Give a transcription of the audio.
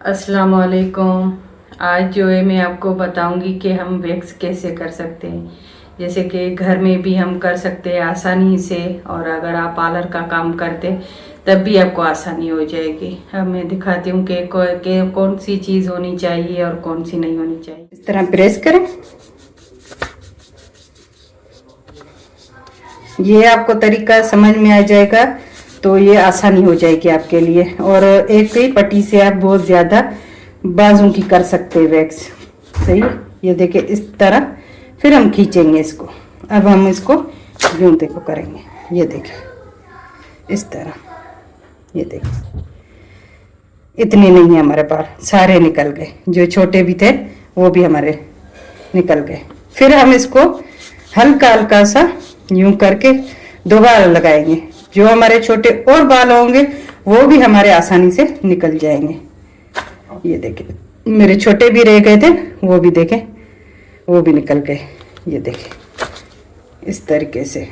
अस्सलाम वालेकुम। आज जो है मैं आपको बताऊंगी कि हम वैक्स कैसे कर सकते हैं। जैसे कि घर में भी हम कर सकते हैं आसानी से, और अगर आप पार्लर का काम करते तब भी आपको आसानी हो जाएगी। अब मैं दिखाती हूँ कि कौन सी चीज़ होनी चाहिए और कौन सी नहीं होनी चाहिए। इस तरह प्रेस करें। ये आपको तरीका समझ में आ जाएगा तो ये आसानी हो जाएगी आपके लिए। और एक ही पट्टी से आप बहुत ज़्यादा बाजू की कर सकते हैं वैक्स। सही, ये देखिए इस तरह। फिर हम खींचेंगे इसको। अब हम इसको यूं देखो करेंगे। ये देखिए इस तरह। ये देखिए इतने नहीं है हमारे बाल, सारे निकल गए। जो छोटे भी थे वो भी हमारे निकल गए। फिर हम इसको हल्का हल्का सा यूं करके दोबारा लगाएंगे। जो हमारे छोटे और बाल होंगे वो भी हमारे आसानी से निकल जाएंगे। ये देखें, मेरे छोटे भी रह गए थे, वो भी देखें, वो भी निकल गए। ये देखें इस तरीके से।